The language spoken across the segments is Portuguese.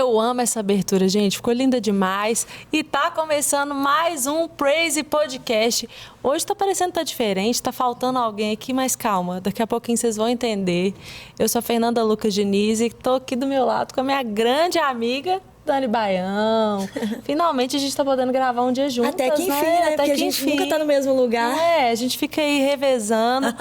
Eu amo essa abertura, gente. Ficou linda demais. E tá começando mais um Praise Podcast. Hoje tá parecendo que tá diferente, tá faltando alguém aqui, mas calma. Daqui a pouquinho vocês vão entender. Eu sou a Fernanda Lucas Diniz e tô aqui do meu lado com a minha grande amiga, Dani Baião. Finalmente a gente tá podendo gravar um dia juntas, Até que enfim, né? Até porque que a gente enfim. nunca tá no mesmo lugar. A gente fica aí revezando.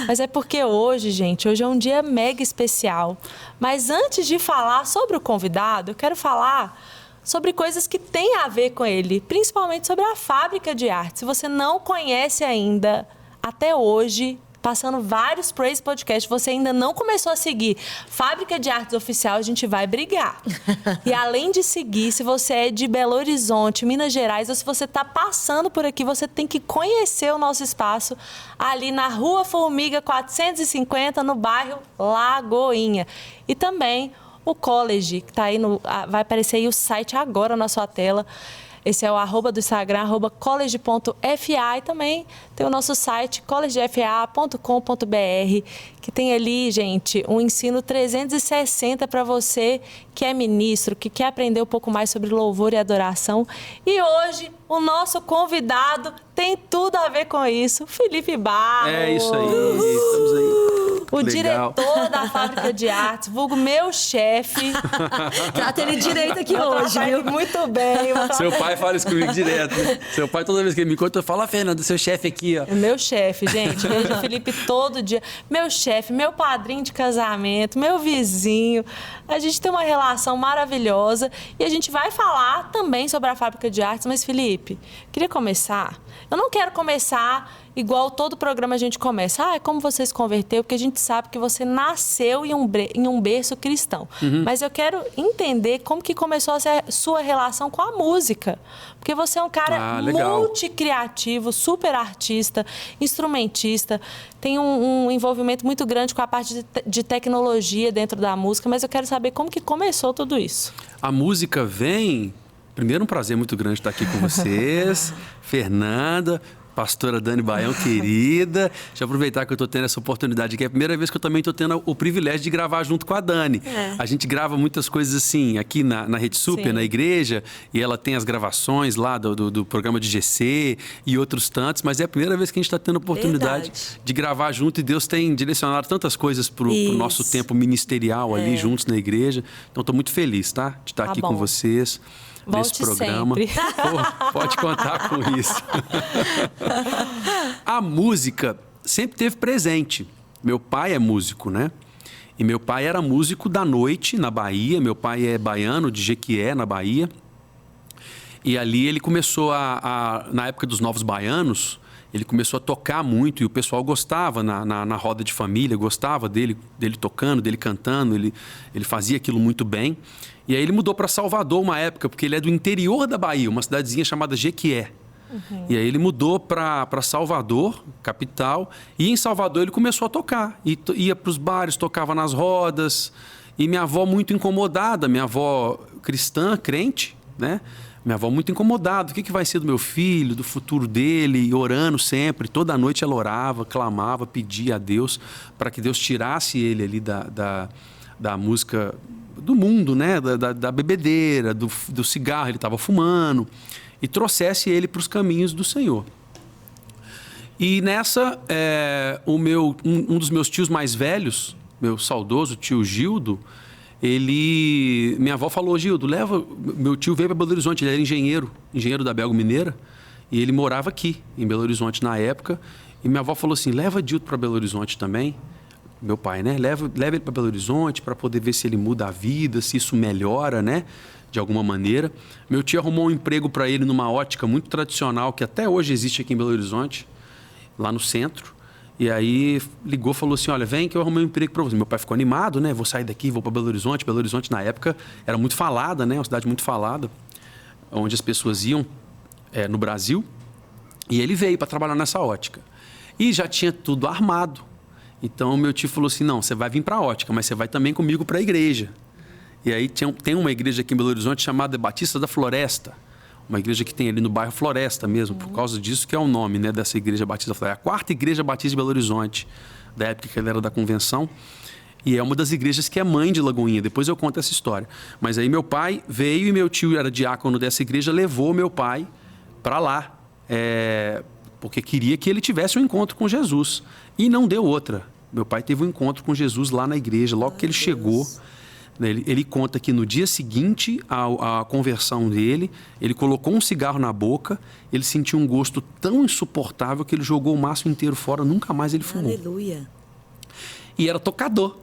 Mas é porque hoje, gente, hoje é um dia mega especial. Mas antes de falar sobre o convidado, eu quero falar sobre coisas que têm a ver com ele, principalmente sobre a Fábrica de Arte. Se você não conhece ainda, até hoje, passando vários Praise Podcasts, você ainda não começou a seguir Fábrica de Artes Oficial, a gente vai brigar. E além de seguir, se você é de Belo Horizonte, Minas Gerais, ou se você está passando por aqui, você tem que conhecer o nosso espaço ali na Rua Formiga 450, no bairro Lagoinha. E também o College, que está aí, vai aparecer aí o site agora na sua tela. Esse é o @ do Instagram, @college.fa, e também tem o nosso site, collegefa.com.br, que tem ali, gente, um ensino 360 para você que é ministro, que quer aprender um pouco mais sobre louvor e adoração. E hoje, o nosso convidado tem tudo a ver com isso, Felipe Barros. É isso aí, estamos aí. O Legal. Diretor da Fábrica de Artes, vulgo meu chefe. Trata ele direito aqui hoje, viu? Muito bem. Seu pai fala isso comigo direto, né? Seu pai, toda vez que ele me conta, eu falo, Fernanda, seu chefe aqui, ó. Meu chefe, gente. Vejo o Felipe todo dia. Meu chefe, meu padrinho de casamento, meu vizinho. A gente tem uma relação maravilhosa e a gente vai falar também sobre a Fábrica de Artes. Mas, Felipe, queria começar. Eu não quero começar igual todo programa a gente começa. Como você se converteu? Porque a gente sabe que você nasceu em um berço cristão. Mas eu quero entender como que começou a ser a sua relação com a música. Porque você é um cara multicriativo, super artista, instrumentista, tem um envolvimento muito grande com a parte de tecnologia dentro da música, mas eu quero saber como que começou tudo isso. A música vem... Primeiro, um prazer muito grande estar aqui com vocês, Fernanda, pastora Dani Baião, querida. Deixa eu aproveitar que eu estou tendo essa oportunidade aqui. É a primeira vez que eu também estou tendo o privilégio de gravar junto com a Dani. A gente grava muitas coisas assim, aqui na Rede Super, Sim. na igreja, e ela tem as gravações lá do programa de GC e outros tantos, mas é a primeira vez que a gente está tendo a oportunidade de gravar junto, e Deus tem direcionado tantas coisas para o nosso tempo ministerial ali, juntos na igreja. Então, estou muito feliz, tá? De estar aqui com vocês. Nesse programa. Pô, pode contar com isso. A música sempre teve presente. Meu pai é músico, né? E meu pai era músico da noite na Bahia. Meu pai é baiano, de Jequié, na Bahia. E ali ele começou na época dos Novos Baianos, ele começou a tocar muito e o pessoal gostava na roda de família, gostava dele tocando, dele cantando, ele fazia aquilo muito bem. E aí ele mudou para Salvador uma época, porque ele é do interior da Bahia, uma cidadezinha chamada Jequié. E aí ele mudou para Salvador, capital, e em Salvador ele começou a tocar. E ia para os bares, tocava nas rodas. E minha avó muito incomodada, minha avó cristã, crente, né? Minha avó muito incomodada, o que vai ser do meu filho, do futuro dele, e orando sempre. Toda noite ela orava, clamava, pedia a Deus para que Deus tirasse ele ali da música do mundo, né? Da bebedeira, do cigarro, ele estava fumando, e trouxesse ele para os caminhos do Senhor. E nessa, um dos meus tios mais velhos, meu saudoso tio Gildo, minha avó falou, Gildo, meu tio veio para Belo Horizonte, ele era engenheiro da Belgo Mineira, e ele morava aqui, em Belo Horizonte na época, e minha avó falou assim, leva Gildo para Belo Horizonte também, meu pai, né? Leva ele para Belo Horizonte para poder ver se ele muda a vida, se isso melhora, né? De alguma maneira. Meu tio arrumou um emprego para ele numa ótica muito tradicional, que até hoje existe aqui em Belo Horizonte, lá no centro. E aí ligou, falou assim, olha, vem que eu arrumei um emprego para você. Meu pai ficou animado, né? Vou sair daqui, vou para Belo Horizonte. Belo Horizonte, na época, era muito falada, né? Uma cidade muito falada, onde as pessoas iam no Brasil. E ele veio para trabalhar nessa ótica. E já tinha tudo armado. Então, meu tio falou assim, não, você vai vir para a ótica, mas você vai também comigo para a igreja. E aí tem uma igreja aqui em Belo Horizonte chamada Batista da Floresta. Uma igreja que tem ali no bairro Floresta mesmo, por causa disso que é o nome, né, dessa igreja Batista da Floresta. A 4ª igreja Batista de Belo Horizonte, da época que ele era da convenção. E é uma das igrejas que é mãe de Lagoinha. Depois eu conto essa história. Mas aí meu pai veio e meu tio era diácono dessa igreja, levou meu pai para lá. Porque queria que ele tivesse um encontro com Jesus. E não deu outra. Meu pai teve um encontro com Jesus lá na igreja, logo que ele chegou. Ele conta que no dia seguinte à conversão dele, ele colocou um cigarro na boca, ele sentiu um gosto tão insuportável que ele jogou o maço inteiro fora, nunca mais ele fumou. Aleluia. E era tocador.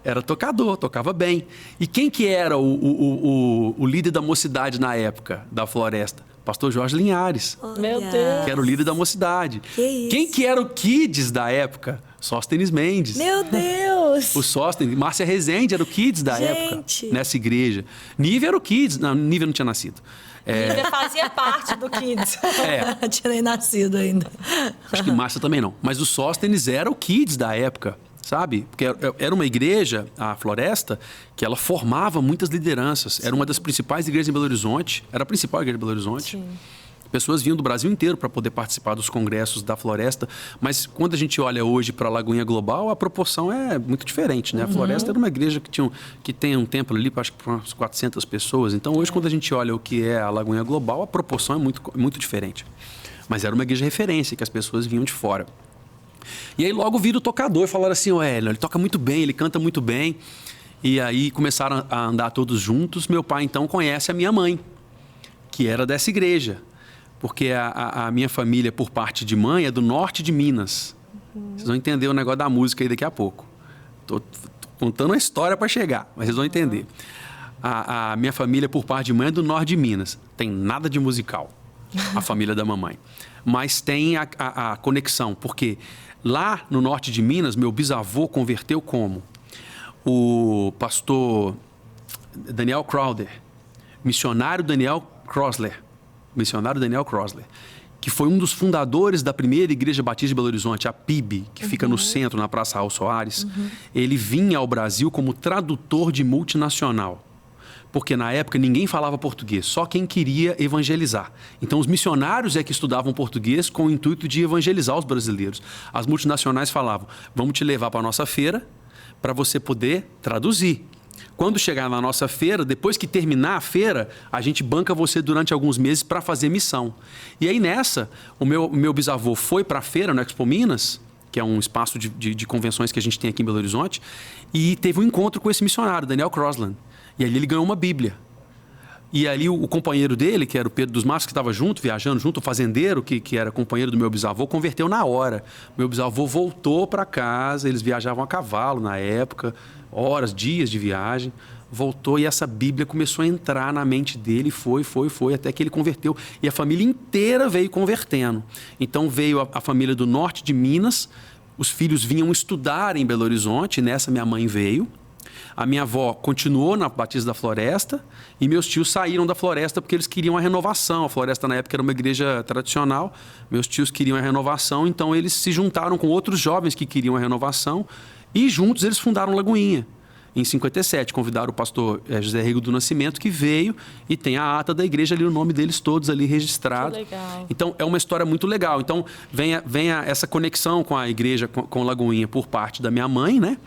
Era tocador, tocava bem. E quem que era o líder da mocidade na época da Floresta? Pastor Jorge Linhares. Meu Deus. Que era o líder da mocidade. Que isso? Quem que era o Kids da época? Sóstenes Mendes. Meu Deus! O Sóstenes, Márcia Rezende era o Kids da época, nessa igreja. Nívia era o Kids. Não, Nívia não tinha nascido. Nívia fazia parte do Kids. Não tinha nem nascido ainda. Acho que Márcia também não. Mas o Sóstenes era o Kids da época, sabe? Porque era uma igreja, a Floresta, que ela formava muitas lideranças. Era uma das principais igrejas em Belo Horizonte. Era a principal igreja de Belo Horizonte. Sim. Pessoas vinham do Brasil inteiro para poder participar dos congressos da Floresta. Mas quando a gente olha hoje para a Lagoinha Global, a proporção é muito diferente, né? A Floresta era uma igreja que tem um templo ali, acho que para umas 400 pessoas. Então, hoje, quando a gente olha o que é a Lagoinha Global, a proporção é muito diferente. Mas era uma igreja de referência, que as pessoas vinham de fora. E aí logo vira o tocador e falaram assim, ele toca muito bem, ele canta muito bem. E aí começaram a andar todos juntos. Meu pai, então, conhece a minha mãe, que era dessa igreja. Porque a minha família, por parte de mãe, é do norte de Minas. Vocês vão entender o negócio da música aí daqui a pouco. Tô contando uma história para chegar, mas vocês vão entender. A minha família, por parte de mãe, é do norte de Minas. Tem nada de musical, a família da mamãe. Mas tem a conexão, porque lá no norte de Minas, meu bisavô converteu como? O pastor Daniel Crowder, missionário Daniel Crosler, que foi um dos fundadores da primeira Igreja Batista de Belo Horizonte, a PIB, que fica no centro, na Praça Raul Soares. Ele vinha ao Brasil como tradutor de multinacional. Porque na época ninguém falava português, só quem queria evangelizar. Então os missionários é que estudavam português com o intuito de evangelizar os brasileiros. As multinacionais falavam, vamos te levar para a nossa feira para você poder traduzir. Quando chegar na nossa feira, depois que terminar a feira, a gente banca você durante alguns meses para fazer missão. E aí nessa, o meu bisavô foi para a feira no Expo Minas, que é um espaço de convenções que a gente tem aqui em Belo Horizonte, e teve um encontro com esse missionário, Daniel Crosland. E ali ele ganhou uma Bíblia. E ali o companheiro dele, que era o Pedro dos Matos, que estava junto, viajando junto, o fazendeiro, que era companheiro do meu bisavô, converteu na hora. Meu bisavô voltou para casa, eles viajavam a cavalo na época, horas, dias de viagem. Voltou e essa Bíblia começou a entrar na mente dele, foi, até que ele converteu. E a família inteira veio convertendo. Então veio a família do norte de Minas, os filhos vinham estudar em Belo Horizonte, nessa minha mãe veio. A minha avó continuou na Batista da Floresta e meus tios saíram da Floresta porque eles queriam a renovação. A Floresta, na época, era uma igreja tradicional. Meus tios queriam a renovação, então eles se juntaram com outros jovens que queriam a renovação e juntos eles fundaram Lagoinha. Em 57, convidaram o pastor José Rego do Nascimento, que veio e tem a ata da igreja ali, o nome deles todos ali registrado. Que legal. Então, é uma história muito legal. Então, vem essa conexão com a igreja, com Lagoinha, por parte da minha mãe, né?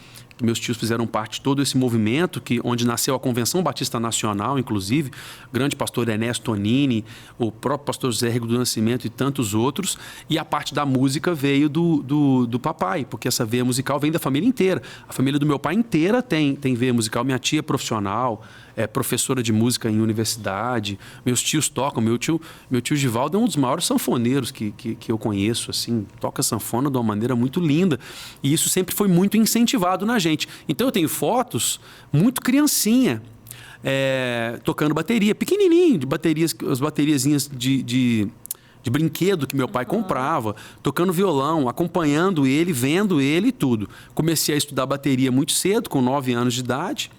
Meus tios fizeram parte de todo esse movimento, onde nasceu a Convenção Batista Nacional, inclusive, o grande pastor Ernesto Tonini, o próprio pastor José Rego do Nascimento e tantos outros. E a parte da música veio do papai, porque essa veia musical vem da família inteira. A família do meu pai inteira tem veia musical. Minha tia é profissional, é professora de música em universidade. Meus tios tocam. Meu tio Givaldo é um dos maiores sanfoneiros que eu conheço, assim, toca sanfona de uma maneira muito linda. E isso sempre foi muito incentivado na gente. Então eu tenho fotos muito criancinha, tocando bateria, pequenininho, de baterias, as bateriazinhas de brinquedo que meu pai comprava, tocando violão, acompanhando ele, vendo ele e tudo. Comecei a estudar bateria muito cedo, com 9 anos de idade.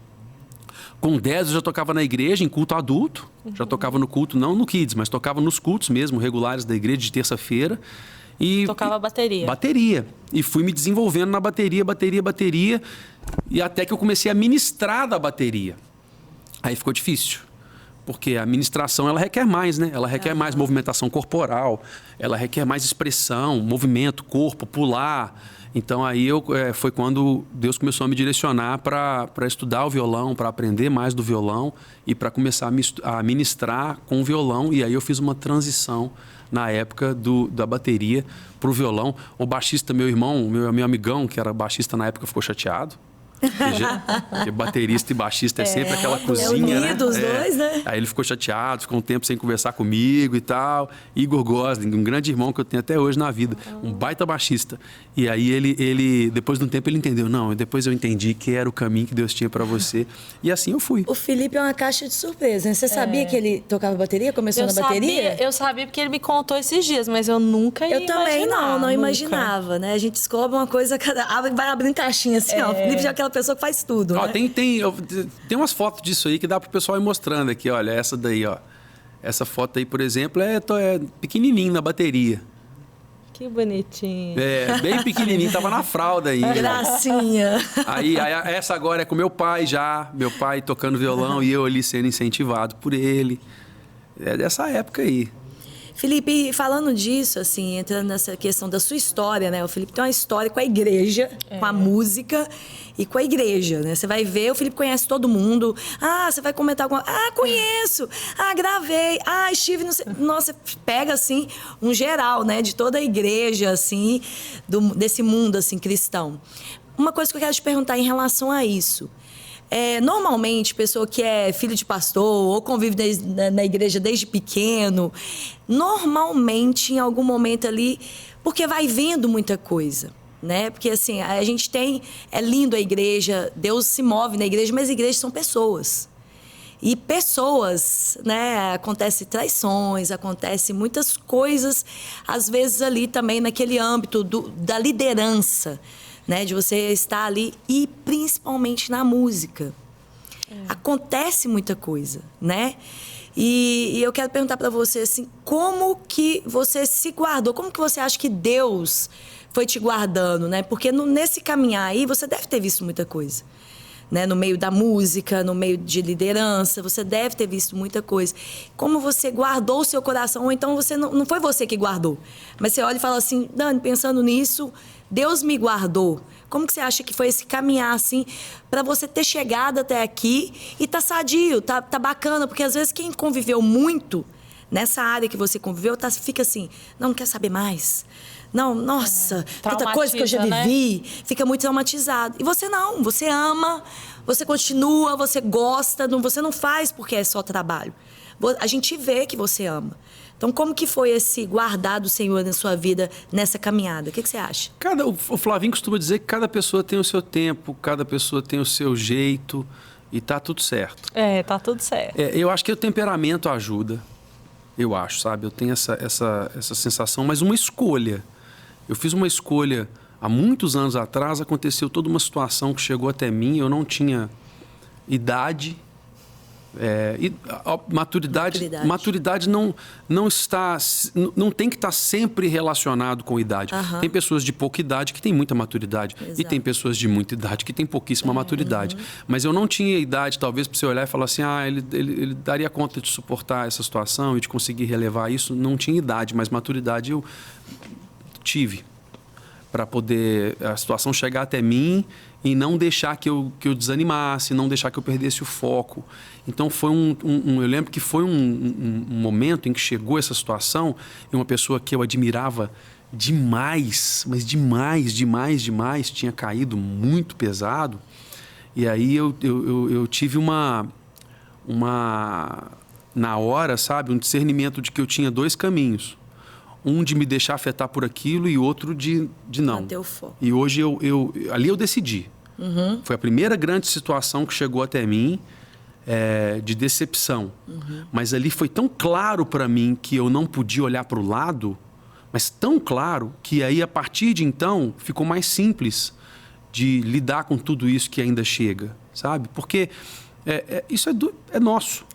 Com 10 eu já tocava na igreja, em culto adulto. Já tocava no culto, não no Kids, mas tocava nos cultos mesmo, regulares da igreja, de terça-feira. Tocava bateria. Bateria. E fui me desenvolvendo na bateria. E até que eu comecei a ministrar da bateria. Aí ficou difícil. Porque a ministração, ela requer mais, né? Ela requer mais movimentação corporal, ela requer mais expressão, movimento, corpo, pular. Então, aí foi quando Deus começou a me direcionar para estudar o violão, para aprender mais do violão e para começar a ministrar com o violão. E aí eu fiz uma transição na época da bateria para o violão. O baixista, meu irmão, meu amigão, que era baixista na época, ficou chateado. Porque baterista e baixista é sempre aquela cozinha, né? Unidos os dois, né? Aí ele ficou chateado, ficou um tempo sem conversar comigo e tal. Igor Gosling, um grande irmão que eu tenho até hoje na vida, um baita baixista. E aí ele depois de um tempo ele entendeu, não, depois eu entendi que era o caminho que Deus tinha para você. E assim eu fui. O Felipe é uma caixa de surpresa, né? Você sabia que ele tocava bateria, começou na bateria? Eu sabia porque ele me contou esses dias, mas eu nunca ia imaginar. Eu também não nunca. imaginava, né? A gente descobre uma coisa, vai abrindo caixinha assim, ó. O Felipe já é aquela pessoa que faz tudo, Ó, né? tem umas fotos disso aí que dá pro pessoal ir mostrando aqui, olha, essa daí, ó. Essa foto aí, por exemplo, é pequenininho na bateria. Que bonitinho. É, bem pequenininho, tava na fralda ainda. Gracinha. Aí essa agora é com meu pai já, meu pai tocando violão e eu ali sendo incentivado por ele. É dessa época aí. Felipe, falando disso, assim, entrando nessa questão da sua história, né? O Felipe tem uma história com a igreja, com a música e com a igreja, né? Você vai ver, o Felipe conhece todo mundo. Ah, você vai comentar alguma... Ah, conheço! Ah, gravei! Ah, estive... Nossa, pega, assim, um geral, né? De toda a igreja, assim, desse mundo, assim, cristão. Uma coisa que eu quero te perguntar em relação a isso... normalmente, pessoa que é filho de pastor ou convive na igreja desde pequeno, normalmente, em algum momento ali, porque vai vendo muita coisa, né? Porque, assim, a gente tem... É lindo a igreja, Deus se move na igreja, mas as igrejas são pessoas. E pessoas, né? Acontecem traições, acontecem muitas coisas, às vezes ali também naquele âmbito da liderança, né, de você estar ali e principalmente na música. Acontece muita coisa, né? E eu quero perguntar para você assim, como que você se guardou? Como que você acha que Deus foi te guardando, né? Porque nesse caminhar aí você deve ter visto muita coisa, né? No meio da música, no meio de liderança, você deve ter visto muita coisa. Como você guardou o seu coração? Ou então você não foi você que guardou, mas você olha e fala assim, Dani, pensando nisso, Deus me guardou. Como que você acha que foi esse caminhar, assim, para você ter chegado até aqui e tá sadio, tá bacana? Porque às vezes quem conviveu muito nessa área que você conviveu, fica assim, não quer saber mais. Não, nossa, tanta coisa que eu já vivi, né? Fica muito traumatizado. E você não, você ama, você continua, você gosta, você não faz porque é só trabalho. A gente vê que você ama. Então, como que foi esse guardar do Senhor na sua vida nessa caminhada? O que você acha? O Flavinho costuma dizer que cada pessoa tem o seu tempo, cada pessoa tem o seu jeito e tá tudo certo. Tá tudo certo. Eu acho que o temperamento ajuda, eu acho, sabe? Eu tenho essa sensação, mas uma escolha. Eu fiz uma escolha há muitos anos atrás, aconteceu toda uma situação que chegou até mim, eu não tinha idade... Maturidade não tem que estar sempre relacionado com idade. Tem pessoas de pouca idade que têm muita maturidade. Exato. E tem pessoas de muita idade que têm pouquíssima maturidade. Mas eu não tinha idade, talvez, para você olhar e falar assim, ele daria conta de suportar essa situação e de conseguir relevar isso. Não tinha idade, mas maturidade eu tive para poder a situação chegar até mim e não deixar que eu desanimasse, não deixar que eu perdesse o foco. Então, foi eu lembro que foi um momento em que chegou essa situação e uma pessoa que eu admirava demais, mas demais, tinha caído muito pesado. E aí eu tive na hora, sabe, um discernimento de que eu tinha dois caminhos. Um de me deixar afetar por aquilo e outro de não. Manter o foco. E hoje ali eu decidi. Foi a primeira grande situação que chegou até mim de decepção. Mas ali foi tão claro para mim que eu não podia olhar para o lado, mas tão claro que aí a partir de então ficou mais simples de lidar com tudo isso que ainda chega, sabe? Porque isso é nosso.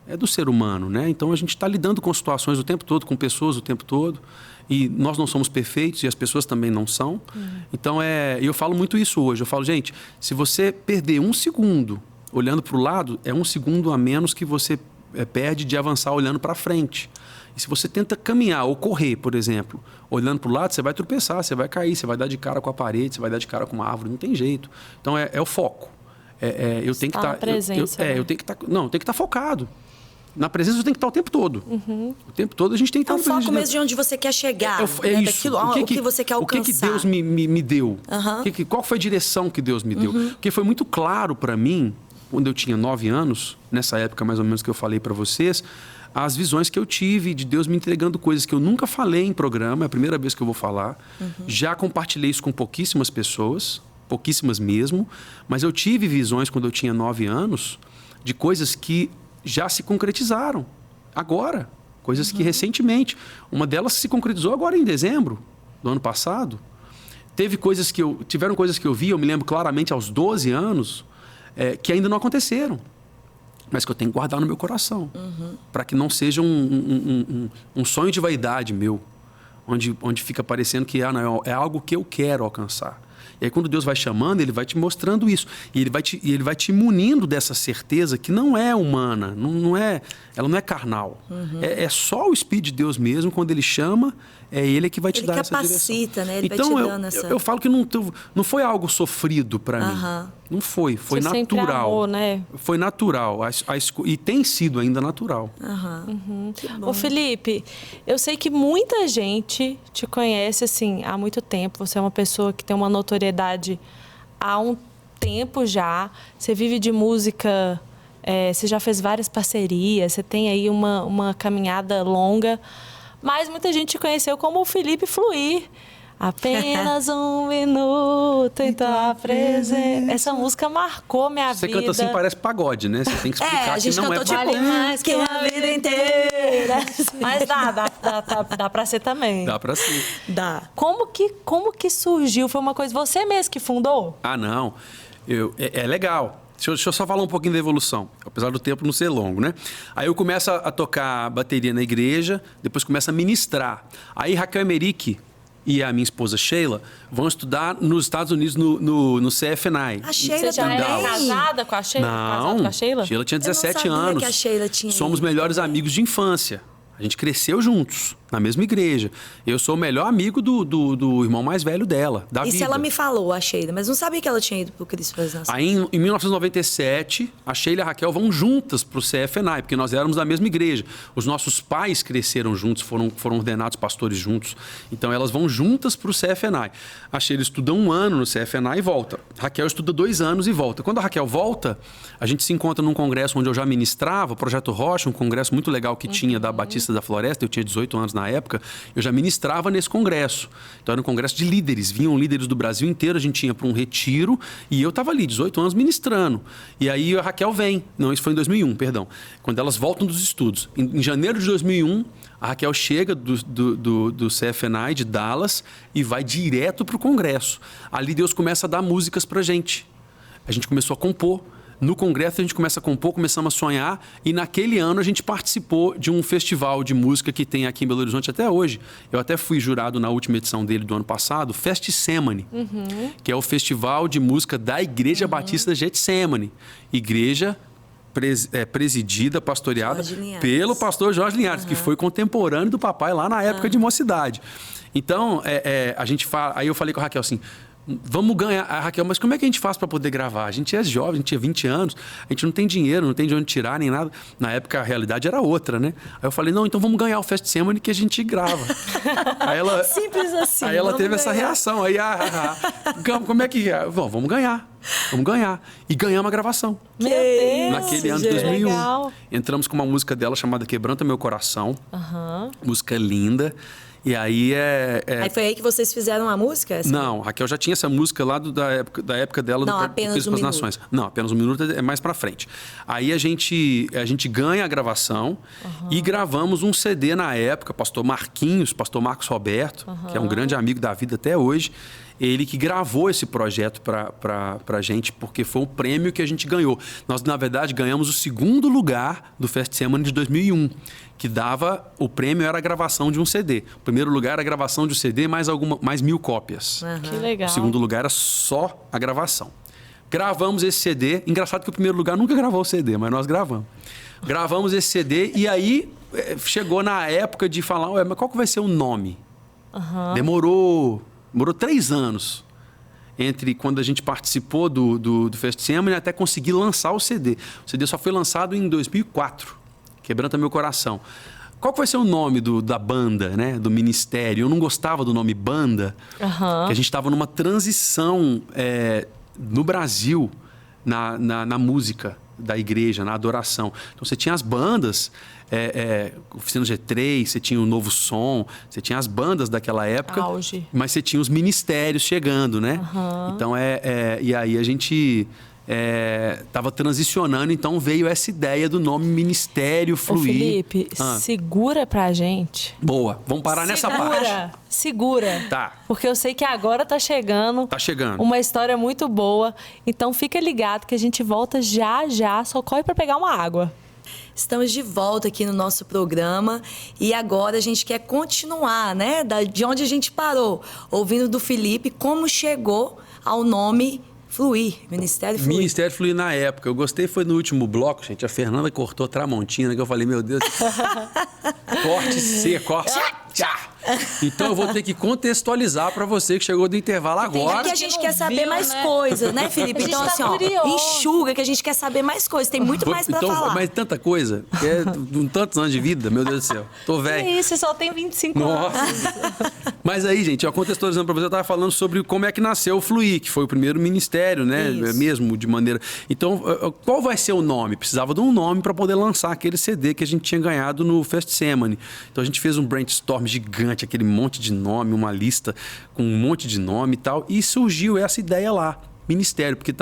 É do ser humano, né? Então a gente está lidando com situações o tempo todo, com pessoas o tempo todo. E nós não somos perfeitos e as pessoas também não são. Então eu falo muito isso hoje. Eu falo, gente, se você perder um segundo olhando para o lado, é um segundo a menos que você perde de avançar olhando para frente. E se você tenta caminhar ou correr, por exemplo, olhando para o lado, você vai tropeçar, você vai cair, você vai dar de cara com a parede, você vai dar de cara com uma árvore, não tem jeito. Então é o foco. Eu tenho que estar. Eu tenho que estar. Não, eu tenho que estar focado. Na presença você tem que estar o tempo todo. O tempo todo a gente tem que estar no foco mesmo de onde você quer chegar. Isso. Daquilo, o que você quer alcançar. O que Deus me deu? Qual foi a direção que Deus me deu? Porque foi muito claro para mim, quando eu tinha 9 anos, nessa época mais ou menos que eu falei para vocês, as visões que eu tive de Deus me entregando coisas que eu nunca falei em programa, é a primeira vez que eu vou falar. Já compartilhei isso com pouquíssimas pessoas, pouquíssimas mesmo, mas eu tive visões quando eu tinha 9 anos de coisas que já se concretizaram agora, coisas que recentemente, uma delas se concretizou agora em dezembro do ano passado. Tiveram coisas que eu vi, eu me lembro claramente aos 12 anos, que ainda não aconteceram, mas que eu tenho que guardar no meu coração, para que não seja um sonho de vaidade meu, onde fica parecendo que não, é algo que eu quero alcançar. E aí quando Deus vai chamando, Ele vai te mostrando isso. E Ele vai te munindo dessa certeza que não é humana, ela não é carnal. É só o Espírito de Deus mesmo, quando Ele chama, é Ele que vai te dar essa direção. Ele capacita, né? Ele então, vai te dando essa... eu falo que não foi algo sofrido para mim. Não foi natural. Sempre amou, né? Foi natural. E tem sido ainda natural. Ô, Felipe, eu sei que muita gente te conhece assim há muito tempo. Você é uma pessoa que tem uma notoriedade há um tempo já. Você vive de música, você já fez várias parcerias, você tem aí uma caminhada longa. Mas muita gente te conheceu como o Felipe Fluir. Apenas um minuto em tua presença. Essa música marcou minha vida. Você canta assim, parece pagode, né? Você tem que explicar que não é pagode. Vale mais que a vida inteira. Mas dá pra ser também. Dá pra ser. Dá. Como que surgiu? Foi uma coisa você mesmo que fundou? Ah, não. É legal. Deixa eu só falar um pouquinho da evolução, apesar do tempo não ser longo, né? Aí eu começo a tocar bateria na igreja, depois começo a ministrar. Aí Raquel Emerick e a minha esposa Sheila vão estudar nos Estados Unidos no CFNI. A Sheila Você já também. era casada com a Sheila? Não, com a Sheila? Sheila tinha 17 Eu não sabia anos. que a Sheila tinha Somos ido. melhores amigos de infância. A gente cresceu juntos, na mesma igreja. Eu sou o melhor amigo do irmão mais velho dela, da vida. Isso ela me falou, a Sheila, mas não sabia que ela tinha ido pro Cristo das Nações. Aí, em 1997, a Sheila e a Raquel vão juntas para o CFNI, porque nós éramos da mesma igreja. Os nossos pais cresceram juntos, foram ordenados pastores juntos. Então, elas vão juntas para o CFNI. A Sheila estuda 1 ano no CFNI e volta. A Raquel estuda 2 anos e volta. Quando a Raquel volta, a gente se encontra num congresso onde eu já ministrava, o Projeto Rocha, um congresso muito legal que tinha da Batista da Floresta. Eu tinha 18 anos na época. Eu já ministrava nesse congresso. Então, era um congresso de líderes. Vinham líderes do Brasil inteiro. A gente tinha para um retiro. E eu estava ali, 18 anos, ministrando. E aí a Raquel vem. Não, isso foi em 2001, perdão. Quando elas voltam dos estudos. Em janeiro de 2001, a Raquel chega do CFNI de Dallas e vai direto para o congresso. Ali Deus começa a dar músicas para a gente. A gente começou a compor. No congresso a gente começa a compor, começamos a sonhar e naquele ano a gente participou de um festival de música que tem aqui em Belo Horizonte até hoje. Eu até fui jurado na última edição dele do ano passado, Festissemane, que é o festival de música da Igreja Batista Getsemane. Igreja presidida, pastoreada pelo pastor Jorge Linhares, que foi contemporâneo do papai lá na época de mocidade. Então, a gente fala, aí eu falei com a Raquel assim... Vamos ganhar. A Raquel, mas como é que a gente faz para poder gravar? A gente é jovem, a gente tinha 20 anos, a gente não tem dinheiro, não tem de onde tirar nem nada. Na época a realidade era outra, né? Aí eu falei, não, então vamos ganhar o Festissemane que a gente grava. Aí ela, simples assim. Aí ela teve essa reação. Aí, como é que é? Vamos ganhar. Vamos ganhar. E ganhamos a gravação. Meu Deus! Naquele ano de 2001. Legal. Entramos com uma música dela chamada Quebranta Meu Coração. Música linda. E aí Aí foi aí que vocês fizeram a música? Não, a Raquel já tinha essa música lá da época dela não, do apenas Cristo das Nações. Não, apenas um minuto é mais pra frente. Aí a gente ganha a gravação e gravamos um CD na época, pastor Marcos Roberto, que é um grande amigo da vida até hoje. Ele que gravou esse projeto pra gente, porque foi o prêmio que a gente ganhou. Nós, na verdade, ganhamos o 2º lugar do Festissemane de 2001, que dava... O prêmio era a gravação de um CD. O primeiro lugar era a gravação de um CD, mais 1.000 cópias. Que legal. O segundo lugar era só a gravação. Gravamos esse CD. Engraçado que o primeiro lugar nunca gravou o CD, mas nós gravamos. Gravamos esse CD e aí chegou na época de falar, ué, mas qual que vai ser o nome? Demorou 3 anos entre quando a gente participou do Festsemana e até conseguir lançar o CD. O CD só foi lançado em 2004, Quebranta Meu Coração. Qual vai ser o nome da banda, né? Do ministério? Eu não gostava do nome banda, que a gente estava numa transição no Brasil, na música da igreja, na adoração. Então você tinha as bandas, Oficina G3, você tinha o Novo Som, você tinha as bandas daquela época, Auge. Mas você tinha os ministérios chegando, né? Então e aí a gente estava transicionando, então veio essa ideia do nome Ministério Fluir. Ô, Felipe, segura pra gente. Boa, vamos parar nessa parte. Segura. Tá. Porque eu sei que agora tá chegando. Tá chegando. Uma história muito boa. Então fica ligado que a gente volta já, só corre pra pegar uma água. Estamos de volta aqui no nosso programa e agora a gente quer continuar, né? De onde a gente parou, ouvindo do Felipe como chegou ao nome Fluir, Ministério Fluir. Ministério Fluir na época. Eu gostei, foi no último bloco, gente. A Fernanda cortou Tramontina, que eu falei, meu Deus. Corte seco, ó. Tchá. Então eu vou ter que contextualizar para você que chegou do intervalo agora. É que a gente quer saber mais coisas, né, Felipe? Então, assim, enxuga que a gente quer saber mais coisas. Tem muito mais pra falar. Mas tanta coisa. Tantos anos de vida, meu Deus do céu. Tô velho. Que isso, você só tem 25 anos. Mas aí, gente, contextualizando para você, eu tava falando sobre como é que nasceu o Fluir, que foi o primeiro ministério, né? Isso. Mesmo de maneira... Então, qual vai ser o nome? Precisava de um nome para poder lançar aquele CD que a gente tinha ganhado no Festsemana. Então a gente fez um brainstorm gigante, aquele monte de nome, uma lista com um monte de nome e tal, e surgiu essa ideia lá. Ministério, porque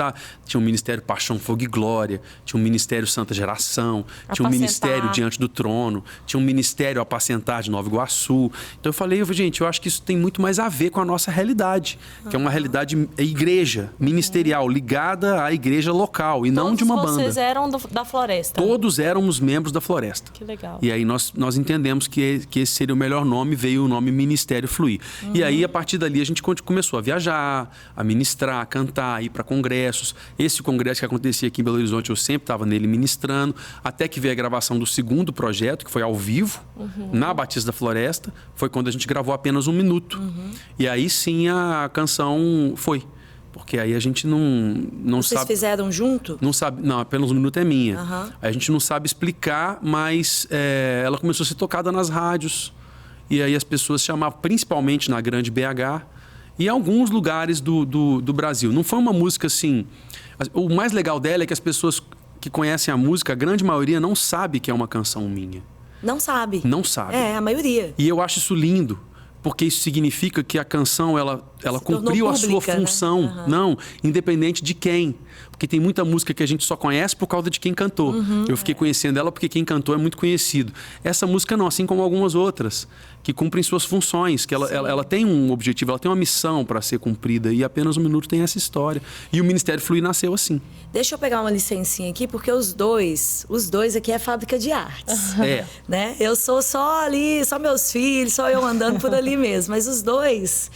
tinha um Ministério Paixão, Fogo e Glória, tinha um Ministério Santa Geração, tinha um Ministério Diante do Trono, tinha um Ministério Apacentar de Nova Iguaçu. Então eu falei, gente, eu acho que isso tem muito mais a ver com a nossa realidade, que é uma realidade igreja, ministerial, ligada à igreja local e não de uma banda. Todos vocês eram da Floresta? Todos éramos membros da Floresta. Que legal. E aí nós entendemos que esse seria o melhor nome, veio o nome Ministério Fluir. E aí, a partir dali, a gente começou a viajar, a ministrar, a cantar, ir para congressos. Esse congresso que acontecia aqui em Belo Horizonte, eu sempre estava nele ministrando, até que veio a gravação do segundo projeto, que foi ao vivo, na Batista da Floresta. Foi quando a gente gravou apenas 1 minuto. E aí sim a canção foi. Porque aí a gente não Vocês sabe... fizeram junto? Não sabe... Não, apenas 1 minuto é minha. A gente não sabe explicar, mas ela começou a ser tocada nas rádios. E aí as pessoas chamavam, principalmente na grande BH, e em alguns lugares do Brasil. Não foi uma música assim... O mais legal dela é que as pessoas que conhecem a música, a grande maioria não sabe que é uma canção minha. Não sabe. Não sabe. É, a maioria. E eu acho isso lindo, porque isso significa que a canção ela cumpriu a sua função, né? Não, independente de quem. Porque tem muita música que a gente só conhece por causa de quem cantou. Eu fiquei conhecendo ela porque quem cantou é muito conhecido. Essa música não, assim como algumas outras, que cumprem suas funções, que ela tem um objetivo, ela tem uma missão para ser cumprida, e apenas 1 minuto tem essa história. E o Ministério Fluir nasceu assim. Deixa eu pegar uma licencinha aqui, porque os dois aqui é fábrica de artes. Né? Eu sou só ali, só meus filhos, só eu andando por ali mesmo. Mas os dois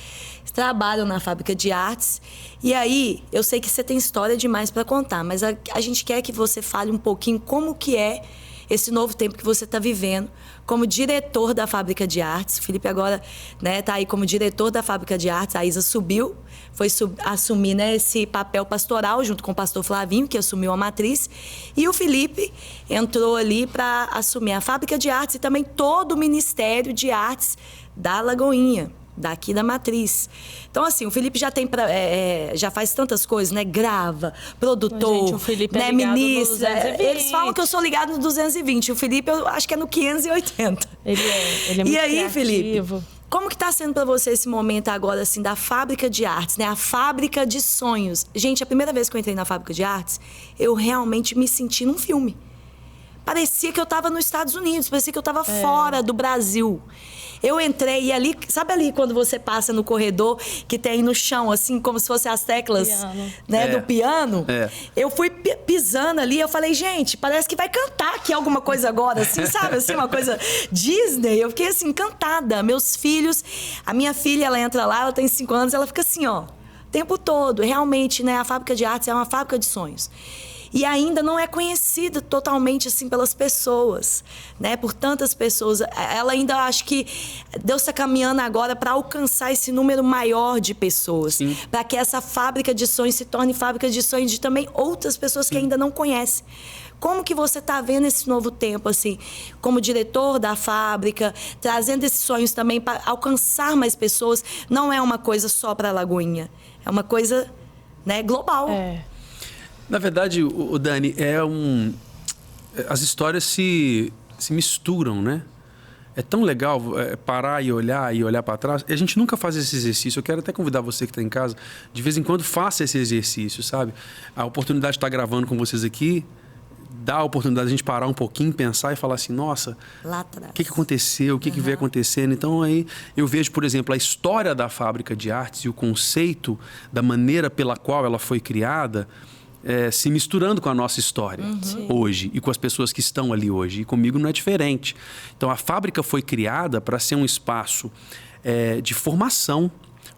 trabalham na fábrica de artes. E aí, eu sei que você tem história demais para contar, mas a gente quer que você fale um pouquinho como que é esse novo tempo que você está vivendo como diretor da Fábrica de Artes. O Felipe agora está aí como diretor da Fábrica de Artes. A Isa subiu, foi assumir, né, esse papel pastoral junto com o pastor Flavinho, que assumiu a matriz. E o Felipe entrou ali para assumir a Fábrica de Artes e também todo o Ministério de Artes da Lagoinha, daqui da matriz. Então, assim, o Felipe já tem já faz tantas coisas, né? Grava, produtor, gente, o Felipe né? é ligado Ministra. no 220. Eles falam que eu sou ligado no 220. O Felipe, eu acho que é no 580. Ele é muito E aí, criativo. Felipe, como que tá sendo para você esse momento agora, assim, da Fábrica de Artes, né? A Fábrica de Sonhos. Gente, a primeira vez que eu entrei na Fábrica de Artes, eu realmente me senti num filme. Parecia que eu estava nos Estados Unidos, parecia que eu estava fora do Brasil. Eu entrei e ali, sabe ali quando você passa no corredor, que tem no chão, assim, como se fossem as teclas, né, do piano? Eu fui pisando ali, eu falei, gente, parece que vai cantar aqui alguma coisa agora, assim, sabe? Assim, uma coisa Disney. Eu fiquei, assim, encantada. Meus filhos, a minha filha, ela entra lá, ela tem 5 anos, ela fica assim, ó, o tempo todo. Realmente, né, a Fábrica de Artes é uma fábrica de sonhos. e ainda não é conhecida totalmente assim pelas pessoas, né? Por tantas pessoas. Ela ainda, acho que Deus está caminhando agora para alcançar esse número maior de pessoas, para que essa fábrica de sonhos se torne fábrica de sonhos de também outras pessoas que ainda não conhecem. Como que você está vendo esse novo tempo, assim, como diretor da fábrica, trazendo esses sonhos também para alcançar mais pessoas? Não é uma coisa só para a Lagoinha, é uma coisa, né, global. Na verdade, o Dani, as histórias se misturam, né? É tão legal parar e olhar para trás. E a gente nunca faz esse exercício. Eu quero até convidar você que está em casa, de vez em quando faça esse exercício, sabe? A oportunidade de estar gravando com vocês aqui dá a oportunidade de a gente parar um pouquinho, pensar e falar assim, nossa, lá atrás, o que aconteceu, o que veio acontecendo. Então aí eu vejo, por exemplo, a história da Fábrica de Artes e o conceito da maneira pela qual ela foi criada se misturando com a nossa história hoje e com as pessoas que estão ali hoje. E comigo não é diferente. Então a fábrica foi criada para ser um espaço de formação,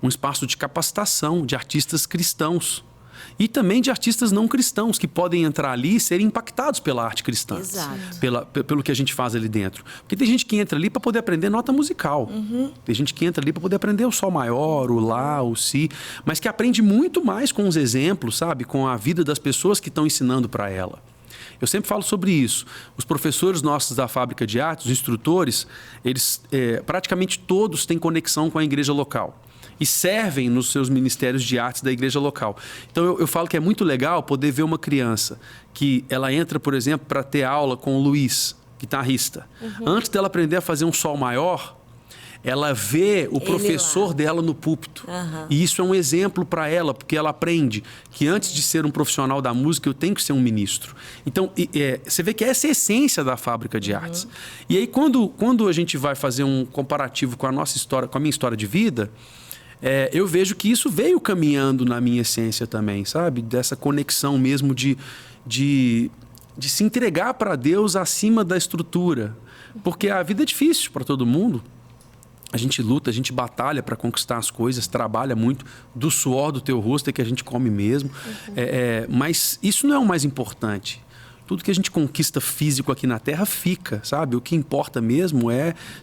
um espaço de capacitação de artistas cristãos. E também de artistas não cristãos que podem entrar ali e serem impactados pela arte cristã. Exato. Pelo que a gente faz ali dentro. Porque tem gente que entra ali para poder aprender nota musical. Tem gente que entra ali para poder aprender o sol maior, o lá, o si. Mas que aprende muito mais com os exemplos, sabe? Com a vida das pessoas que estão ensinando para ela. Eu sempre falo sobre isso. Os professores nossos da Fábrica de Artes, os instrutores, eles praticamente todos têm conexão com a igreja local. E servem nos seus ministérios de artes da igreja local. Então, eu falo que é muito legal poder ver uma criança que ela entra, por exemplo, para ter aula com o Luiz, guitarrista. Antes dela aprender a fazer um sol maior, ela vê o professor dela no púlpito. E isso é um exemplo para ela, porque ela aprende que antes de ser um profissional da música, eu tenho que ser um ministro. Então, você vê que essa é a essência da Fábrica de Artes. E aí, quando a gente vai fazer um comparativo com a nossa história, com a minha história de vida, eu vejo que isso veio caminhando na minha essência também, sabe? Dessa conexão mesmo de se entregar para Deus acima da estrutura. Porque a vida é difícil para todo mundo. A gente luta, a gente batalha para conquistar as coisas, trabalha muito. Do suor do teu rosto é que a gente come mesmo. Mas isso não é o mais importante. Tudo que a gente conquista físico aqui na Terra fica, sabe? O que importa mesmo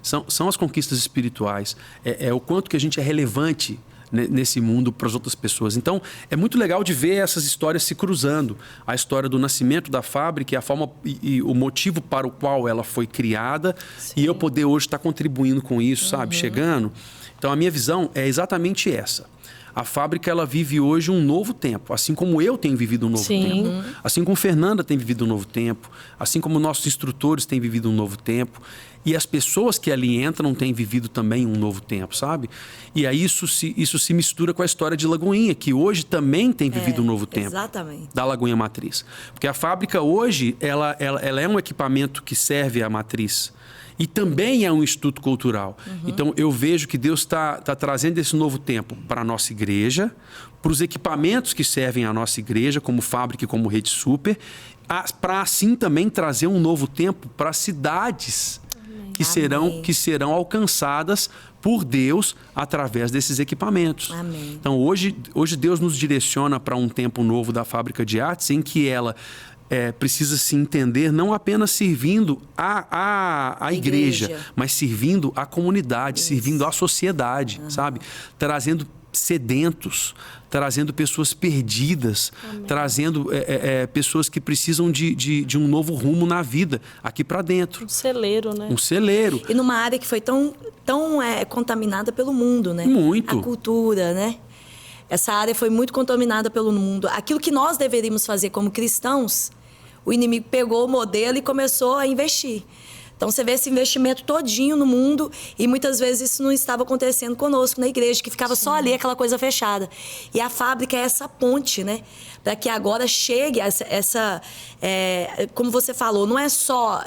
são as conquistas espirituais. É o quanto que a gente é relevante nesse mundo para as outras pessoas. Então, é muito legal de ver essas histórias se cruzando. A história do nascimento da fábrica, a forma e o motivo para o qual ela foi criada. E eu poder hoje estar contribuindo com isso, sabe? Chegando. Então, a minha visão é exatamente essa. A fábrica, ela vive hoje um novo tempo, assim como eu tenho vivido um novo tempo. Assim como Fernanda tem vivido um novo tempo, assim como nossos instrutores têm vivido um novo tempo. E as pessoas que ali entram têm vivido também um novo tempo, sabe? E aí isso se mistura com a história de Lagoinha, que hoje também tem vivido um novo tempo. Exatamente. Da Lagoinha Matriz. Porque a fábrica hoje, ela é um equipamento que serve à matriz. E também é um instituto cultural. Então, eu vejo que Deus está trazendo esse novo tempo para a nossa igreja, para os equipamentos que servem à nossa igreja, como fábrica e como Rede Super, para assim também trazer um novo tempo para as cidades que serão alcançadas por Deus através desses equipamentos. Amém. Então, hoje Deus nos direciona para um tempo novo da Fábrica de Artes, em que ela precisa se entender não apenas servindo a igreja, mas servindo a comunidade, servindo a sociedade, sabe? Trazendo sedentos, trazendo pessoas perdidas, trazendo pessoas que precisam de um novo rumo na vida, aqui para dentro. Um celeiro, né? Um celeiro. E numa área que foi tão contaminada pelo mundo, né? Muito. A cultura, né? Essa área foi muito contaminada pelo mundo. Aquilo que nós deveríamos fazer como cristãos, o inimigo pegou o modelo e começou a investir. Então, você vê esse investimento todinho no mundo e muitas vezes isso não estava acontecendo conosco na igreja, que ficava só ali aquela coisa fechada. E a fábrica é essa ponte, né? Para que agora chegue como você falou, não é só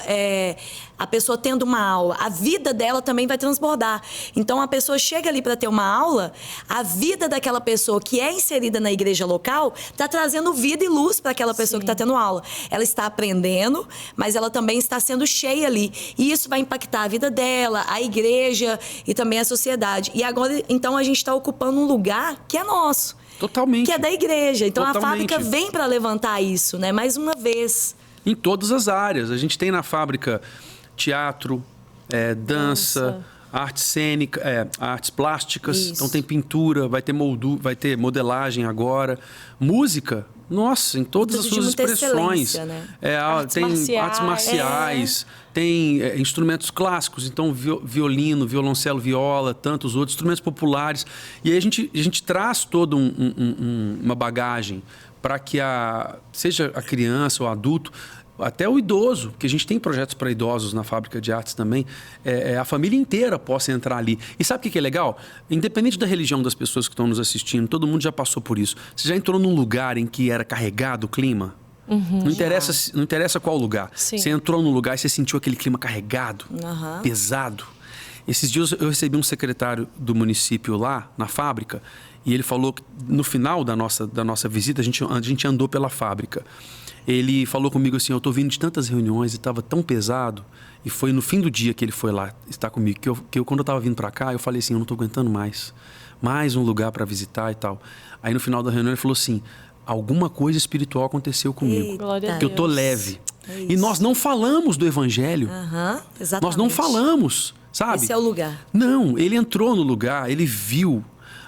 a pessoa tendo uma aula, a vida dela também vai transbordar. Então, a pessoa chega ali para ter uma aula, a vida daquela pessoa que é inserida na igreja local está trazendo vida e luz para aquela pessoa que está tendo aula. Ela está aprendendo, mas ela também está sendo cheia ali. E isso vai impactar a vida dela, a igreja e também a sociedade. E agora, então, a gente está ocupando um lugar que é nosso. Totalmente. Que é da igreja. Então a Totalmente. fábrica vem para levantar isso, né? Mais uma vez. Em todas as áreas. A gente tem na fábrica teatro, dança, artes cênicas, artes plásticas. Isso. Então tem pintura, vai ter modelagem agora. Música, nossa, em todas as suas expressões. Né? Tem artes marciais, tem instrumentos clássicos, então violino, violoncelo, viola, tantos outros, instrumentos populares. E aí a gente traz toda uma bagagem para que seja a criança ou o adulto, até o idoso, que a gente tem projetos para idosos na fábrica de artes também, a família inteira possa entrar ali. E sabe o que é legal? Independente da religião das pessoas que estão nos assistindo, todo mundo já passou por isso. Você já entrou num lugar em que era carregado o clima? Não interessa qual lugar. Sim. Você entrou num lugar e você sentiu aquele clima carregado, pesado. Esses dias eu recebi um secretário do município lá, na fábrica, e ele falou que no final da nossa visita, a gente andou pela fábrica. Ele falou comigo assim, eu estou vindo de tantas reuniões e estava tão pesado, e foi no fim do dia que ele foi lá estar comigo, que eu quando eu estava vindo para cá, eu falei assim, eu não estou aguentando mais um lugar para visitar e tal. Aí no final da reunião ele falou assim, alguma coisa espiritual aconteceu comigo, que eu estou leve. E nós não falamos do evangelho, Exatamente. nós não falamos, sabe? Esse é o lugar. Não, ele entrou no lugar, ele viu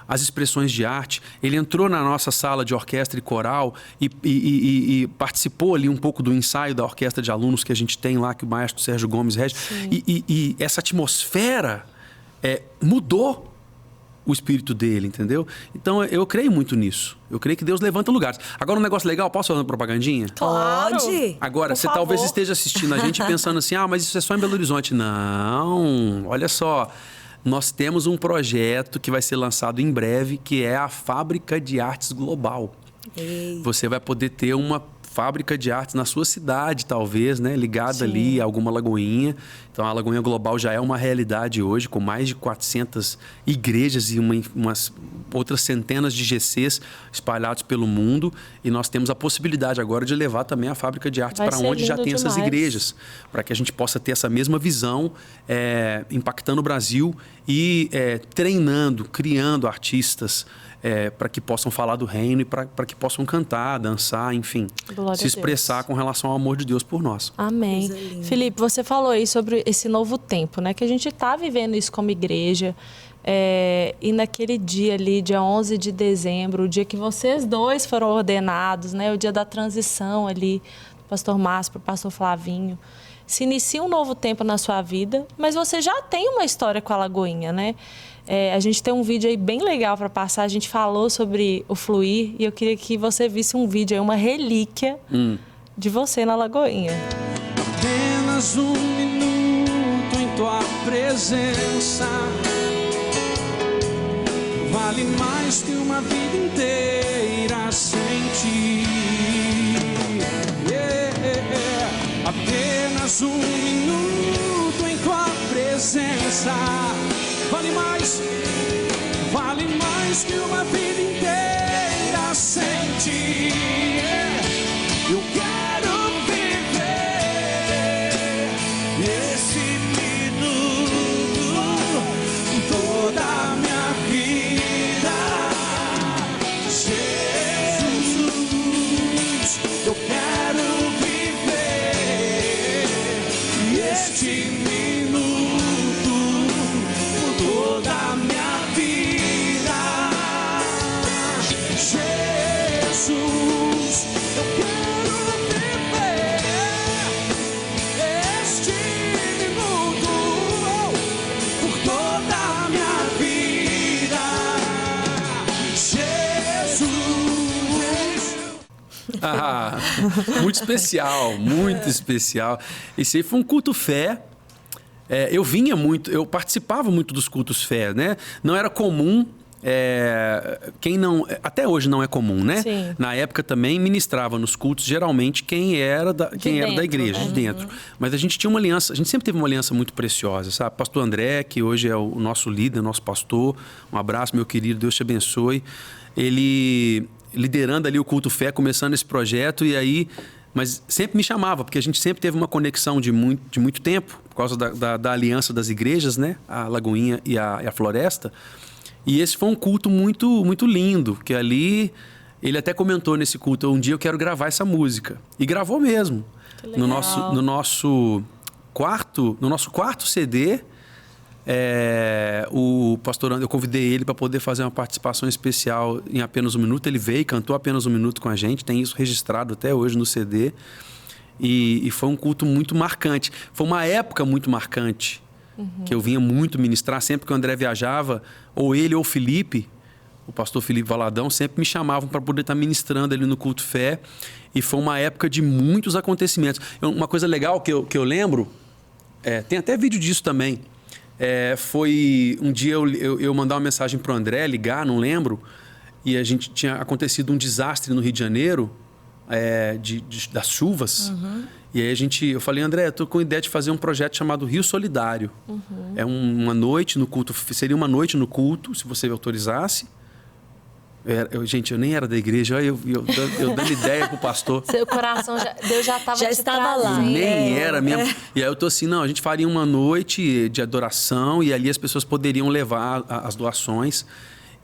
as expressões de arte, ele entrou na nossa sala de orquestra e coral e participou ali um pouco do ensaio da orquestra de alunos que a gente tem lá, que o maestro Sérgio Gomes rege. E essa atmosfera mudou o espírito dele, entendeu? Então, eu creio muito nisso. Eu creio que Deus levanta lugares. Agora, um negócio legal, posso fazer uma propagandinha? Claro. Pode. Agora, Por você favor. talvez esteja assistindo a gente pensando assim, mas isso é só em Belo Horizonte. Não, olha só. Nós temos um projeto que vai ser lançado em breve, que é a Fábrica de Artes Global. Você vai poder ter uma fábrica de artes na sua cidade, talvez, né? Ligada ali a alguma lagoinha. Então, a Lagoinha Global já é uma realidade hoje, com mais de 400 igrejas e umas outras centenas de GCs espalhados pelo mundo. E nós temos a possibilidade agora de levar também a fábrica de artes para onde já tem essas igrejas, para que a gente possa ter essa mesma visão, impactando o Brasil e treinando, criando artistas, para que possam falar do reino e para que possam cantar, dançar, enfim, se expressar com relação ao amor de Deus por nós. Amém. Felipe, você falou aí sobre esse novo tempo, né? Que a gente está vivendo isso como igreja. E naquele dia ali, dia 11 de dezembro, o dia que vocês dois foram ordenados, né? O dia da transição ali, do pastor Márcio para o pastor Flavinho. Se inicia um novo tempo na sua vida, mas você já tem uma história com a Lagoinha, né? A gente tem um vídeo aí bem legal para passar. A gente falou sobre o Fluir e eu queria que você visse um vídeo aí, uma relíquia de você na Lagoinha. Apenas um minuto em tua presença vale mais que uma vida inteira sem ti. Apenas um minuto em tua presença vale mais que uma vida inteira sem ti. Eu quero viver esse minuto toda a minha vida. Jesus, eu quero viver este minuto toda a minha vida. Jesus, eu quero viver este minuto por toda a minha vida. Jesus. Muito especial, muito especial. Esse aí foi um culto fé. Eu participava muito dos cultos fé, né? Não era comum, até hoje não é comum, né? Sim. Na época também ministrava nos cultos, geralmente, quem era da igreja, né? de dentro. Mas a gente tinha uma aliança, a gente sempre teve uma aliança muito preciosa, sabe? Pastor André, que hoje é o nosso líder, nosso pastor, um abraço, meu querido, Deus te abençoe. Ele liderando ali o culto fé, começando esse projeto, mas sempre me chamava, porque a gente sempre teve uma conexão de muito tempo, por causa da aliança das igrejas, né? A Lagoinha e a Floresta. E esse foi um culto muito, muito lindo, que ali ele até comentou nesse culto, um dia eu quero gravar essa música. E gravou mesmo. No nosso quarto CD, o pastor André, eu convidei ele para poder fazer uma participação especial em Apenas um Minuto. Ele veio, cantou Apenas um Minuto com a gente, tem isso registrado até hoje no CD. E foi um culto muito marcante. Foi uma época muito marcante, que eu vinha muito ministrar. Sempre que o André viajava, ou ele ou o Felipe, o pastor Felipe Valadão, sempre me chamavam para poder estar ministrando ali no Culto Fé. E foi uma época de muitos acontecimentos. Uma coisa legal que eu lembro, tem até vídeo disso também, foi um dia eu mandar uma mensagem para o André, ligar, não lembro, e a gente tinha acontecido um desastre no Rio de Janeiro, das chuvas. E aí eu falei, André, eu tô com a ideia de fazer um projeto chamado Rio Solidário. É uma noite no culto, seria uma noite no culto, se você autorizasse. Gente, eu nem era da igreja, eu dando ideia pro pastor. Seu coração, Deus já estava lá. Nem era mesmo. E aí eu tô assim, não, a gente faria uma noite de adoração e ali as pessoas poderiam levar as doações.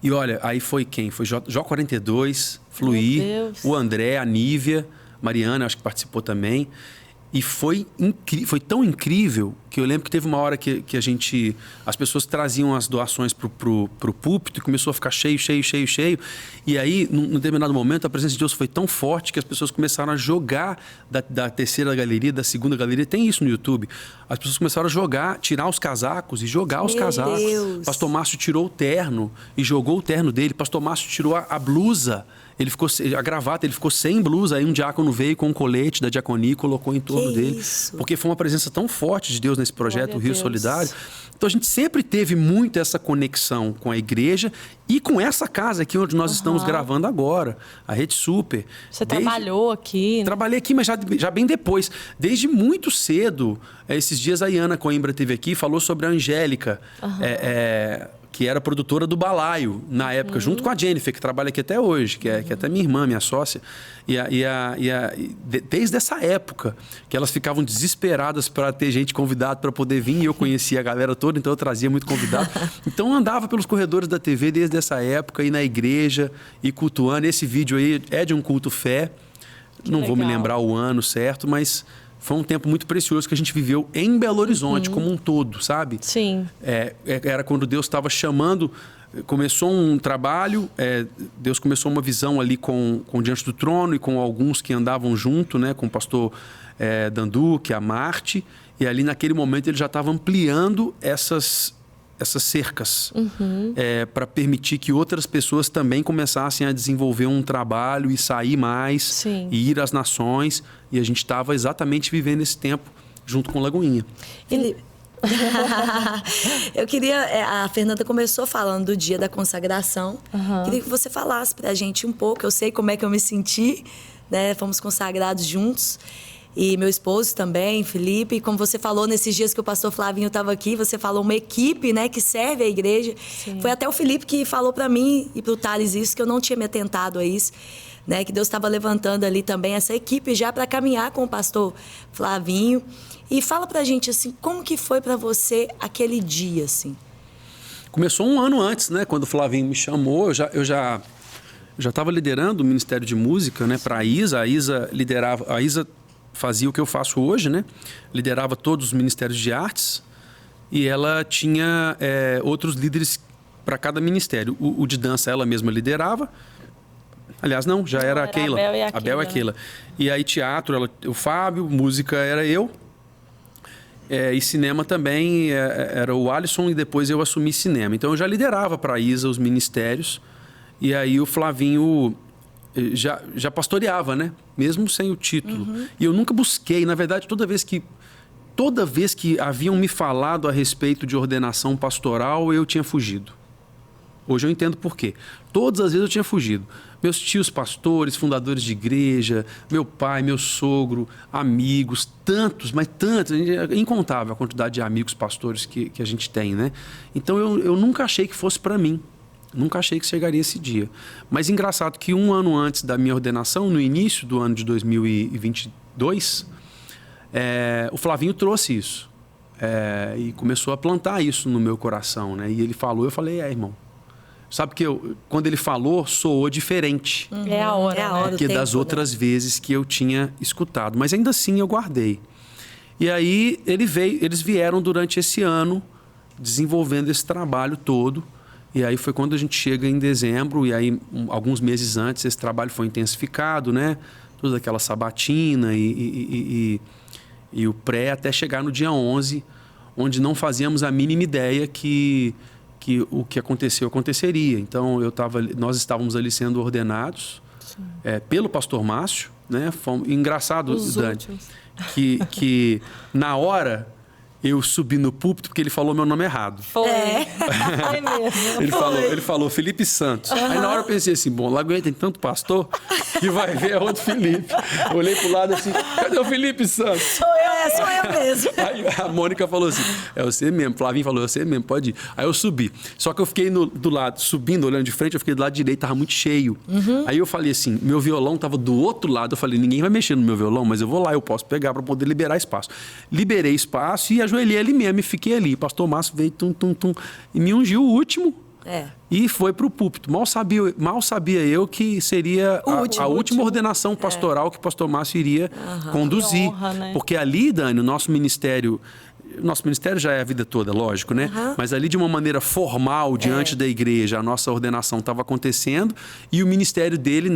E olha, aí foi quem? Foi Jó42, Fluir, o André, a Nívia, Mariana, acho que participou também. E foi tão incrível que eu lembro que teve uma hora que as pessoas traziam as doações pro púlpito e começou a ficar cheio. E aí, num determinado momento, a presença de Deus foi tão forte que as pessoas começaram a jogar da terceira galeria, da segunda galeria. Tem isso no YouTube. As pessoas começaram a jogar, tirar os casacos e jogar os casacos. Deus. Pastor Márcio tirou o terno e jogou o terno dele. Pastor Márcio tirou a blusa. A gravata, ele ficou sem blusa. Aí um diácono veio com um colete da diaconia e colocou em torno dele. Isso? Porque foi uma presença tão forte de Deus nesse projeto, o Rio Deus. Solidário. Então a gente sempre teve muito essa conexão com a igreja e com essa casa aqui onde nós estamos gravando agora, a Rede Super. Você trabalhou aqui, né? Trabalhei aqui, mas já bem depois. Desde muito cedo. Esses dias a Iana Coimbra esteve aqui e falou sobre a Angélica, que era produtora do Balaio na época, junto com a Jennifer, que trabalha aqui até hoje, que é até minha irmã, minha sócia. Desde essa época, que elas ficavam desesperadas para ter gente convidada para poder vir, e eu conhecia a galera toda, então eu trazia muito convidado. Então eu andava pelos corredores da TV desde essa época, e na igreja, e cultuando. Esse vídeo aí é de um culto fé, não vou me lembrar o ano certo, mas foi um tempo muito precioso que a gente viveu em Belo Horizonte, como um todo, sabe? Sim. Era quando Deus estava chamando, começou um trabalho, Deus começou uma visão ali com Diante do Trono e com alguns que andavam junto, né? Com o pastor Danduque, a Marte, e ali naquele momento ele já estava ampliando essas cercas para permitir que outras pessoas também começassem a desenvolver um trabalho e sair mais. Sim. E ir às nações, e a gente estava exatamente vivendo esse tempo junto com Lagoinha. Felipe. Eu queria... a Fernanda começou falando do dia da consagração. Queria que você falasse pra gente um pouco. Eu sei como é que eu me senti, né? Fomos consagrados juntos. E meu esposo também, Felipe. Como você falou, nesses dias que o pastor Flavinho estava aqui, você falou uma equipe, né, que serve a igreja. Sim. Foi até o Felipe que falou para mim e para o Thales isso, que eu não tinha me atentado a isso, né, que Deus estava levantando ali também essa equipe já para caminhar com o pastor Flavinho. E fala pra gente, assim, como que foi para você aquele dia, assim? Começou um ano antes, né? Quando o Flavinho me chamou, eu já estava liderando o Ministério de Música, né, para a Isa. A Isa liderava... A Isa fazia o que eu faço hoje, né? Liderava todos os ministérios de artes e ela tinha outros líderes para cada ministério. O de dança ela mesma liderava. Aliás, não, já era a Keila. A Bel e a Keila. E aí teatro, o Fábio, música era eu. E cinema também era o Alisson, e depois eu assumi cinema. Então eu já liderava para a Isa os ministérios. E aí o Flavinho já pastoreava, né? Mesmo sem o título. E eu nunca busquei, na verdade, toda vez que haviam me falado a respeito de ordenação pastoral, eu tinha fugido. Hoje eu entendo por quê. Todas as vezes eu tinha fugido. Meus tios pastores, fundadores de igreja, meu pai, meu sogro, amigos, tantos, mas tantos, é incontável a quantidade de amigos pastores que a gente tem, né? Então eu nunca achei que fosse para mim. Nunca achei que chegaria esse dia. Mas engraçado que um ano antes da minha ordenação, no início do ano de 2022, o Flavinho trouxe isso. E começou a plantar isso no meu coração, né? E ele falou, eu falei, irmão, Sabe que quando ele falou, soou diferente. É a hora, É a hora. Do que do das tempo, outras vezes que eu tinha escutado. Mas ainda assim eu guardei. E aí eles vieram durante esse ano desenvolvendo esse trabalho todo. E aí foi quando a gente chega em dezembro, e aí alguns meses antes esse trabalho foi intensificado, né? Toda aquela sabatina e o pré, até chegar no dia 11, onde não fazíamos a mínima ideia que o que aconteceria. Então nós estávamos ali sendo ordenados pelo pastor Márcio, né? Engraçado, Dani, que na hora eu subi no púlpito porque ele falou meu nome errado. Foi. Foi mesmo. Ele falou Felipe Santos. Aí na hora eu pensei assim, bom, Lagoinha tem tanto pastor que vai ver é outro Felipe. Eu olhei pro lado assim, cadê o Felipe Santos? Sou eu mesmo. Aí a Mônica falou assim, é você mesmo. Flavinho falou, é você mesmo, pode ir. Aí eu subi. Só que eu fiquei do lado, subindo, olhando de frente, eu fiquei do lado direito, tava muito cheio. Aí eu falei assim, meu violão tava do outro lado. Eu falei, ninguém vai mexer no meu violão, mas eu vou lá, eu posso pegar para poder liberar espaço. Liberei espaço e ajoelhei ali mesmo e fiquei ali. O pastor Márcio veio, e me ungiu o último. E foi para o púlpito. Mal sabia eu que seria a última ordenação pastoral que o pastor Márcio iria conduzir. Que honra, né? Porque ali, Dani, o nosso ministério já é a vida toda, lógico, né? Mas ali de uma maneira formal, diante da igreja, a nossa ordenação estava acontecendo e o ministério dele...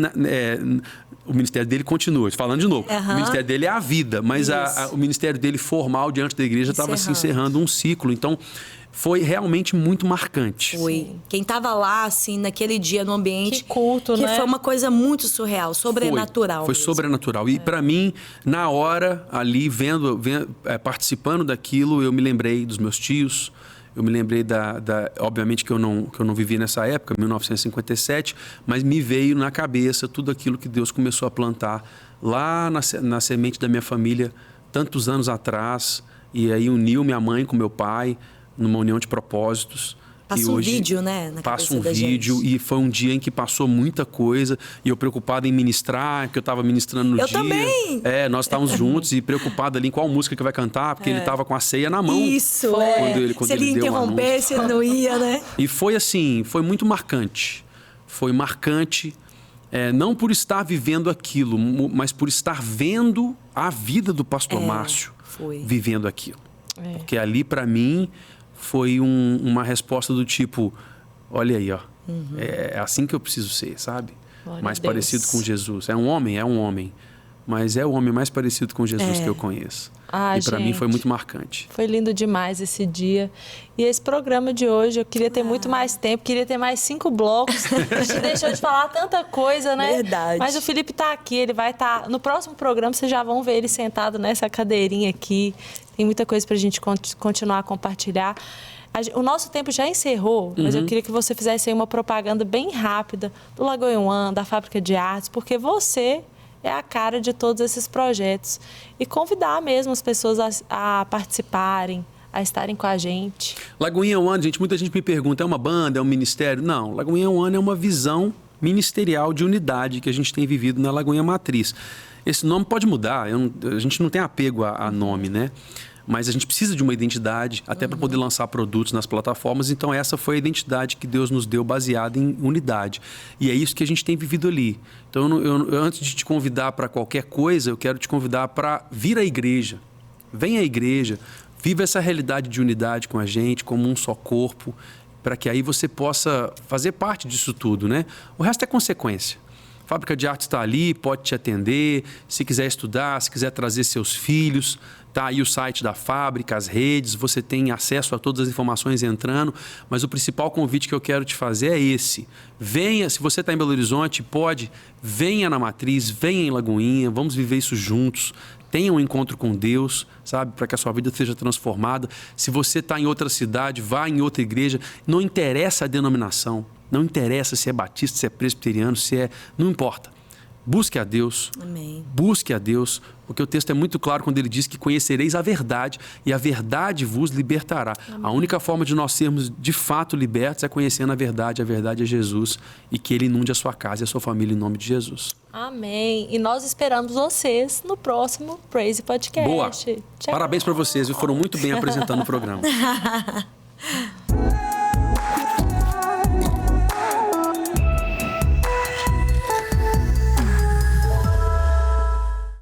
o ministério dele continua, falando de novo. O ministério dele é a vida, mas o ministério dele formal diante da igreja estava se encerrando um ciclo. Então, foi realmente muito marcante. Foi. Quem estava lá, assim, naquele dia, no ambiente... Que culto, né? Que foi uma coisa muito surreal, sobrenatural. Foi sobrenatural. E para mim, na hora, ali, participando daquilo, eu me lembrei dos meus tios. Eu me lembrei obviamente que eu não vivi nessa época, 1957, mas me veio na cabeça tudo aquilo que Deus começou a plantar lá na semente da minha família, tantos anos atrás. E aí uniu minha mãe com meu pai, numa união de propósitos. Passa um vídeo, né? Na passa um da vídeo gente. E foi um dia em que passou muita coisa e eu preocupado em ministrar, que eu estava ministrando no dia. Eu também! Nós estávamos juntos e preocupado ali em qual música que vai cantar, porque ele estava com a ceia na mão. Isso, Quando se ele deu o anúncio. interrompesse, ele não ia, né? E foi assim, foi muito marcante. Foi marcante, não por estar vivendo aquilo, mas por estar vendo a vida do pastor Márcio vivendo aquilo. Porque ali, para mim, foi uma resposta do tipo, olha aí, ó, é assim que eu preciso ser, sabe? Glória mais a Deus. parecido com Jesus. É um homem, mas é o homem mais parecido com Jesus que eu conheço. E para mim foi muito marcante. Foi lindo demais esse dia. E esse programa de hoje, eu queria ter muito mais tempo, queria ter mais 5 blocos. A gente deixou de falar tanta coisa, né? Verdade. Mas o Felipe tá aqui, ele vai estar... No próximo programa, vocês já vão ver ele sentado nessa cadeirinha aqui. Tem muita coisa pra gente continuar a compartilhar. O nosso tempo já encerrou, mas eu queria que você fizesse aí uma propaganda bem rápida do Lagoinha One, da Fábrica de Artes, porque você é a cara de todos esses projetos. E convidar mesmo as pessoas a participarem, a estarem com a gente. Lagoinha One, muita gente me pergunta, é uma banda, é um ministério? Não, Lagoinha One é uma visão ministerial de unidade que a gente tem vivido na Lagoinha Matriz. Esse nome pode mudar, a gente não tem apego a nome, né? Mas a gente precisa de uma identidade até para poder lançar produtos nas plataformas. Então, essa foi a identidade que Deus nos deu baseada em unidade. E é isso que a gente tem vivido ali. Então, eu antes de te convidar para qualquer coisa, eu quero te convidar para vir à igreja. Venha à igreja, viva essa realidade de unidade com a gente, como um só corpo, para que aí você possa fazer parte disso tudo, né? O resto é consequência. A Fábrica de Artes está ali, pode te atender. Se quiser estudar, se quiser trazer seus filhos, tá aí o site da fábrica, as redes, você tem acesso a todas as informações entrando. Mas o principal convite que eu quero te fazer é esse. Venha, se você está em Belo Horizonte, venha na Matriz, venha em Lagoinha, vamos viver isso juntos. Tenha um encontro com Deus, sabe? Para que a sua vida seja transformada. Se você está em outra cidade, vá em outra igreja. Não interessa a denominação. Não interessa se é batista, se é presbiteriano, não importa. Busque a Deus. Amém. Busque a Deus, porque o texto é muito claro quando ele diz que conhecereis a verdade e a verdade vos libertará. Amém. A única forma de nós sermos de fato libertos é conhecendo a verdade é Jesus, e que ele inunde a sua casa e a sua família em nome de Jesus. Amém. E nós esperamos vocês no próximo Praise Podcast. Boa. Tchau. Parabéns para vocês, foram muito bem apresentando o programa.